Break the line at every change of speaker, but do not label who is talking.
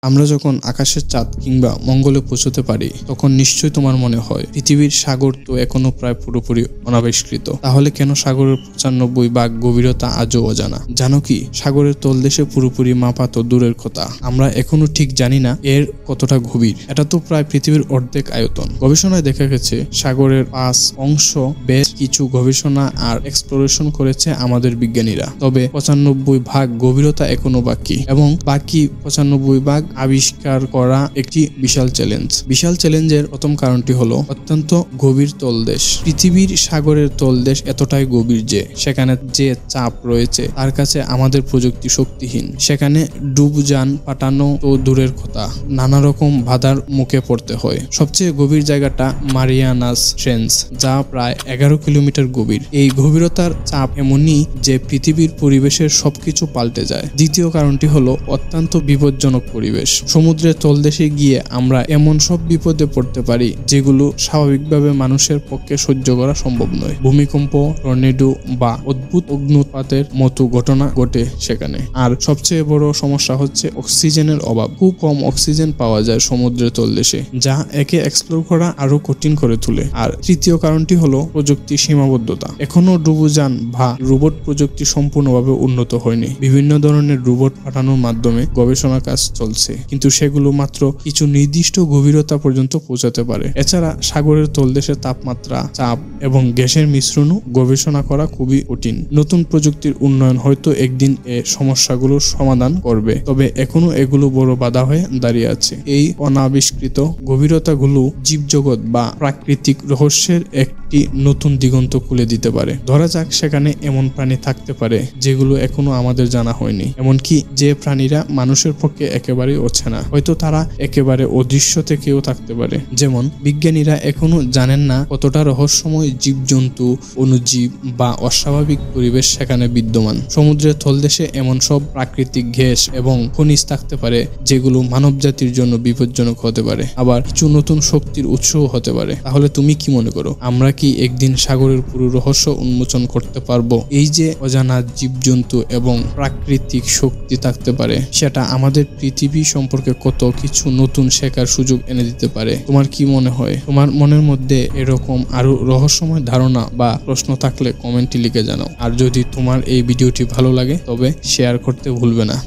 আমরা যখন আকাশের চাঁদ কিংবা মঙ্গলে পৌঁছতে পারি তখন নিশ্চয়ই তোমার মনে হয় পৃথিবীর সাগর তো এখনো প্রায় পুরোপুরি অনাবিষ্কৃত। তাহলে কেন সাগরের 95 ভাগ গভীরতা আজও অজানা? জানো কি, সাগরের তলদেশে পুরোপুরি মাপা তো দূরের কথা, আমরা এখনো ঠিক জানি না এর কতটা গভীর। এটা তো প্রায় পৃথিবীর অর্ধেক আয়তন। গবেষণায় দেখা গেছে সাগরের 5 অংশ বেশ কিছু গবেষণা আর এক্সপ্লোরেশন করেছে আমাদের বিজ্ঞানীরা। তবে 95 ভাগ গভীরতা এখনো বাকি, এবং বাকি 95 ভাগ আবিষ্কার করা একটি বিশাল চ্যালেঞ্জ। বিশাল চ্যালেঞ্জের প্রথম কারণটি হলো অত্যন্ত গভীর তলদেশ। পৃথিবীর সাগরের তলদেশ এতটাই গভীর যে সেখানে যে চাপ রয়েছে তার কাছে আমাদের প্রযুক্তি শক্তিহীন। সেখানে ডুবযান পাঠানো তো দূরের কথা, নানা রকম বাধার মুখে পড়তে হয়। সবচেয়ে গভীর জায়গাটা মারিয়ানাস ট্রেঞ্চ, যা প্রায় 11 কিলোমিটার গভীর। এই গভীরতার চাপ এমনই যে পৃথিবীর পরিবেশের সবকিছু পাল্টে যায়। দ্বিতীয় কারণটি হলো অত্যন্ত বিপজ্জনক পরিবেশ। সমুদ্রের তলদেশে গিয়ে আমরা এমন সব বিপদে পড়তে পারি যেগুলো স্বাভাবিকভাবে মানুষের পক্ষে সহ্য করা সম্ভব নয়। ভূমিকম্প, টর্নেডো বা অদ্ভুত অগ্নুৎপাতের মতো ঘটনা ঘটে সেখানে। আর সবচেয়ে বড় সমস্যা হচ্ছে অক্সিজেনের অভাব। খুব কম অক্সিজেন পাওয়া যায় সমুদ্রের তলদেশে, যা একে এক্সপ্লোর করা আরো কঠিন করে তোলে। আর তৃতীয় কারণটি হলো প্রযুক্তির সীমাবদ্ধতা। এখনো ডুবোযান বা রোবট প্রযুক্তি সম্পূর্ণভাবে উন্নত হয়নি। বিভিন্ন ধরনের রোবট পাঠানোর মাধ্যমে গবেষণা কাজ চলছে, কিন্তু সেগুলো মাত্র কিছু নির্দিষ্ট গভীরতা পর্যন্ত পৌঁছাতে পারে। এছাড়া সাগরের তলদেশের তাপমাত্রা, চাপ এবং গ্যাসের মিশ্রণও গবেষণা করা খুবই কঠিন। নতুন প্রযুক্তির উন্নয়ন হয়তো একদিন এই সমস্যাগুলোর সমাধান করবে, তবে এখনো এগুলো বড় বাধা হয়ে দাঁড়িয়ে আছে। এই অনাবিষ্কৃত গভীরতাগুলো জীবজগৎ বা প্রাকৃতিক রহস্যের একটি নতুন দিগন্ত খুলে দিতে পারে। ধরা যাক সেখানে এমন প্রাণী থাকতে পারে যেগুলো এখনো আমাদের জানা হয়নি, এমনকি যে প্রাণীরা মানুষের পক্ষে একেবারে অচেনা। হয়তো তারা একেবারে অদৃশ্য থেকেও থাকতে পারে। যেমন বিজ্ঞানীরা এখনো জানেন না কতটা রহস্যময় জীবজন্তু, অণুজীব বা অস্বাভাবিক পরিবেশ সেখানে বিদ্যমান। সমুদ্রের তলদেশে এমন সব প্রাকৃতিক গ্যাস এবং খনিজ থাকতে পারে যেগুলো মানব জাতির জন্য বিপজ্জনক হতে পারে, আবার কিছু নতুন শক্তির উৎসও হতে পারে। তাহলে তুমি কি মনে করো, আমরা কি একদিন সাগরের পুরো রহস্য উন্মোচন করতে পারবো? এই যে অজানা জীবজন্তু এবং প্রাকৃতিক শক্তি থাকতে পারে, সেটা আমাদের পৃথিবী সম্পর্কে কত কিছু নতুন শেখার সুযোগ এনে দিতে পারে। তোমার কি মনে হয়? তোমার মনের মধ্যে এরকম আরো রহস্যময় ধারণা বা প্রশ্ন থাকলে কমেন্টে লিখে জানাও। আর যদি তোমার এই ভিডিওটি ভালো লাগে তবে শেয়ার করতে ভুলবে না।